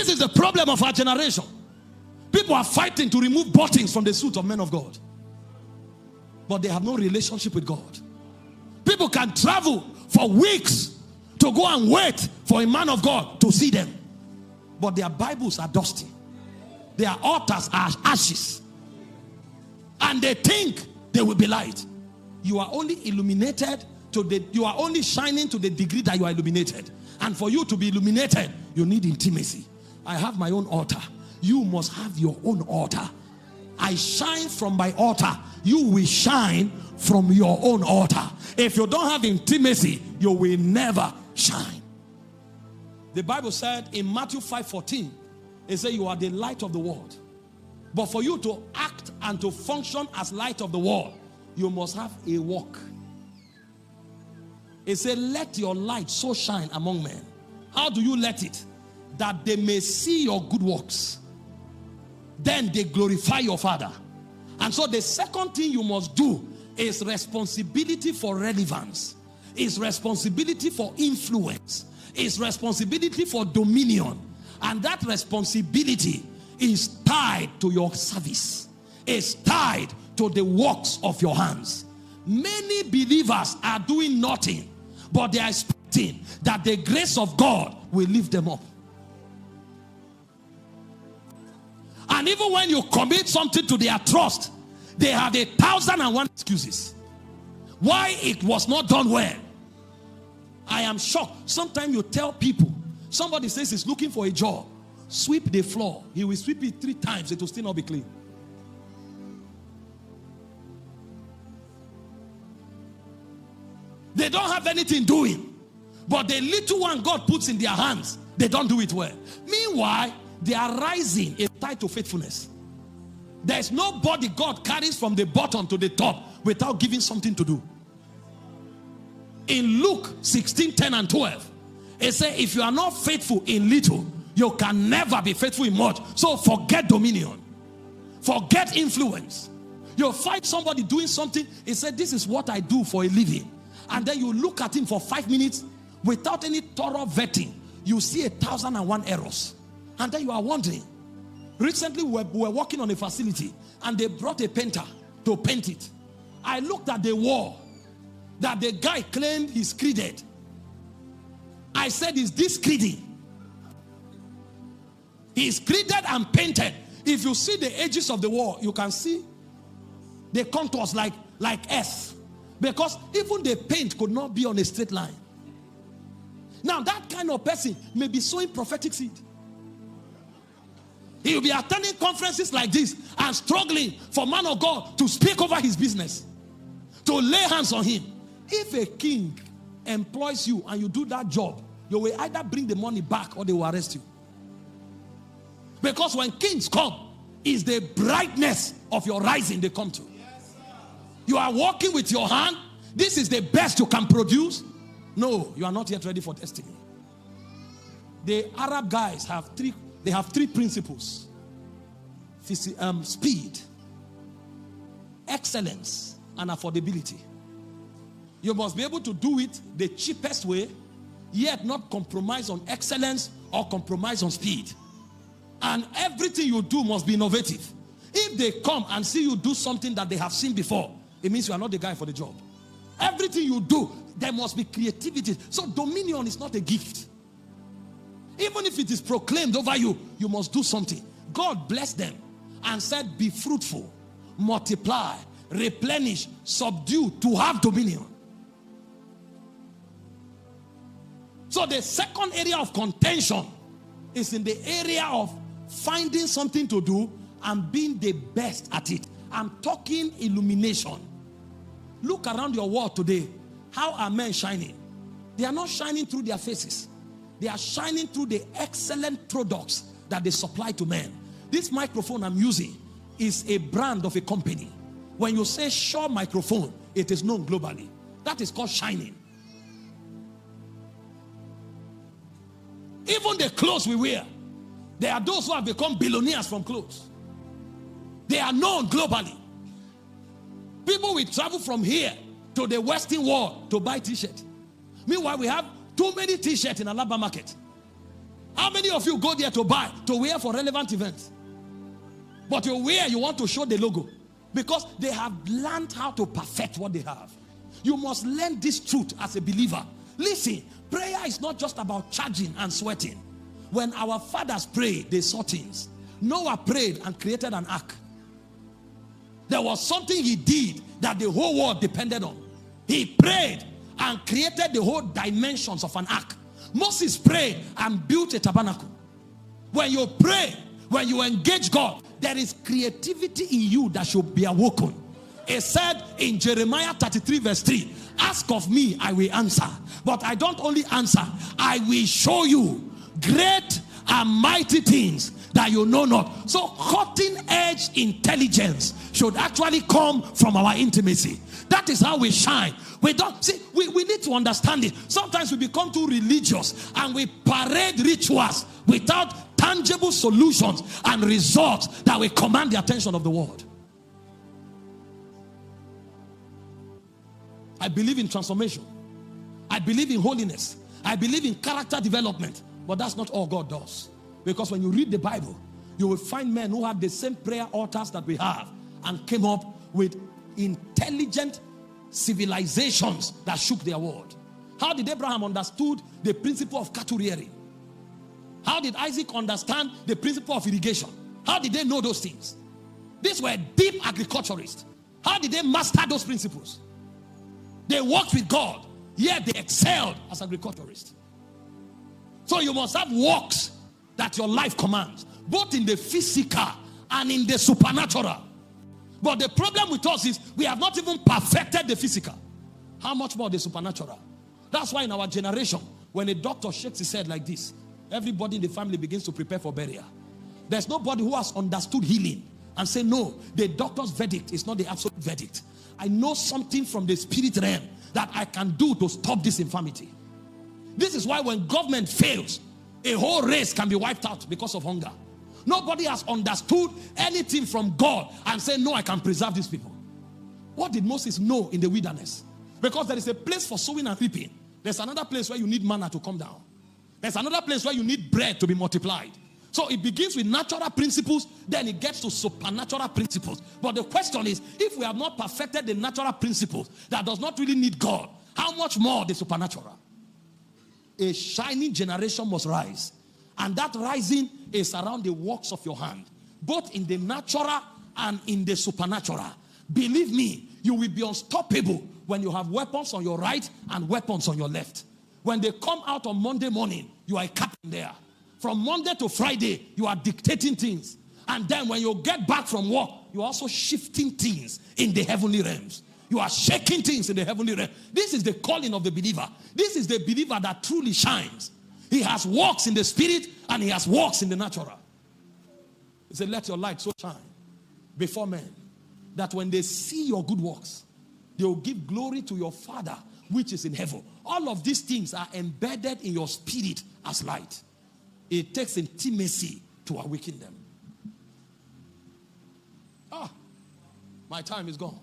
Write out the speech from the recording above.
This is the problem of our generation. People are fighting to remove buttons from the suit of men of God, but they have no relationship with God. People can travel for weeks to go and wait for a man of God to see them, but their Bibles are dusty, their altars are ashes, and they think they will be light. You are only illuminated you are only shining to the degree that you are illuminated. And for you to be illuminated, you need intimacy. I have my own altar. You must have your own altar. I shine from my altar. You will shine from your own altar. If you don't have intimacy, you will never shine. The Bible said in Matthew 5:14, it said you are the light of the world. But for you to act and to function as light of the world, you must have a walk. It said, let your light so shine among men. How do you let it? That they may see your good works. Then they glorify your Father. And so the second thing you must do is responsibility for relevance. Is responsibility for influence. Is responsibility for dominion. And that responsibility is tied to your service. Is tied to the works of your hands. Many believers are doing nothing, but they are expecting that the grace of God will lift them up. And even when you commit something to their trust, they have 1,001 excuses why it was not done well. I am shocked. Sometimes you tell people, somebody says he's looking for a job, sweep the floor. He will sweep it 3 times, it will still not be clean. They don't have anything doing, but the little one God puts in their hands, they don't do it well. Meanwhile, their rising is tied to faithfulness. There is nobody God carries from the bottom to the top without giving something to do. In Luke 16:10 and 12, it says, if you are not faithful in little, you can never be faithful in much. So forget dominion. Forget influence. You'll find somebody doing something. He said, this is what I do for a living. And then you look at him for 5 minutes without any thorough vetting. You see 1,001 errors. And then you are wondering. Recently we were working on a facility and they brought a painter to paint it. I looked at the wall that the guy claimed he screeded. I said, is this screeding? He screeded and painted. If you see the edges of the wall, you can see the contours like S. Because even the paint could not be on a straight line. Now that kind of person may be sowing prophetic seed. He will be attending conferences like this and struggling for man of God to speak over his business, to lay hands on him. If a king employs you and you do that job, you will either bring the money back or they will arrest you. Because when kings come, it's the brightness of your rising they come to. You are working with your hand. This is the best you can produce. No, you are not yet ready for destiny. The Arab guys have three principles. Speed, excellence, and affordability. You must be able to do it the cheapest way, yet not compromise on excellence or compromise on speed. And everything you do must be innovative. If they come and see you do something that they have seen before, it means you are not the guy for the job. Everything you do, there must be creativity. So dominion is not a gift. Even if it is proclaimed over you, you must do something. God blessed them and said, be fruitful, multiply, replenish, subdue, to have dominion. So the second area of contention is in the area of finding something to do and being the best at it. I'm talking illumination. Look around your world today. How are men shining? They are not shining through their faces. They are shining through the excellent products that they supply to men. This microphone I'm using is a brand of a company. When you say Shure microphone, it is known globally. That is called shining. Even the clothes we wear, there are those who have become billionaires from clothes. They are known globally. People will travel from here to the Western world to buy t-shirts. Meanwhile, we have too many t-shirts in Alaba market. How many of you go there to buy, to wear for relevant events? But you wear, you want to show the logo. Because they have learned how to perfect what they have. You must learn this truth as a believer. Listen, prayer is not just about charging and sweating. When our fathers prayed, they saw things. Noah prayed and created an ark. There was something he did that the whole world depended on. He prayed and created the whole dimensions of an ark. Moses prayed and built a tabernacle. When you pray, when you engage God, there is creativity in you that should be awoken. It said in Jeremiah 33 verse 3, ask of me, I will answer. But I don't only answer, I will show you great and mighty things that you know not. So cutting edge intelligence should actually come from our intimacy. That is how we shine. We don't see, we need to understand it. Sometimes we become too religious and we parade rituals without tangible solutions and results that will command the attention of the world. I believe in transformation. I believe in holiness. I believe in character development. But that's not all God does. Because when you read the Bible, you will find men who had the same prayer altars that we have and came up with intelligent civilizations that shook their world. How did Abraham understood the principle of cattle rearing? How did Isaac understand the principle of irrigation? How did they know those things? These were deep agriculturists. How did they master those principles? They worked with God, yet they excelled as agriculturists. So you must have works that your life commands, both in the physical and in the supernatural. But the problem with us is we have not even perfected the physical. How much more the supernatural? That's why in our generation, when a doctor shakes his head like this, everybody in the family begins to prepare for burial. There's nobody who has understood healing and say, no, the doctor's verdict is not the absolute verdict. I know something from the spirit realm that I can do to stop this infirmity. This is why when government fails, a whole race can be wiped out because of hunger. Nobody has understood anything from God and say, no, I can preserve these people. What did Moses know in the wilderness? Because there is a place for sowing and reaping. There's another place where you need manna to come down. There's another place where you need bread to be multiplied. So it begins with natural principles, then it gets to supernatural principles. But the question is, if we have not perfected the natural principles that does not really need God, how much more the supernatural? A shining generation must rise. And that rising is around the works of your hand, both in the natural and in the supernatural. Believe me, you will be unstoppable when you have weapons on your right and weapons on your left. When they come out on Monday morning, you are a captain there. From Monday to Friday, you are dictating things. And then when you get back from work, you are also shifting things in the heavenly realms. You are shaking things in the heavenly realm. This is the calling of the believer. This is the believer that truly shines. He has works in the spirit and he has works in the natural. He said, let your light so shine before men that when they see your good works, they will give glory to your Father which is in heaven. All of these things are embedded in your spirit as light. It takes intimacy to awaken them. My time is gone.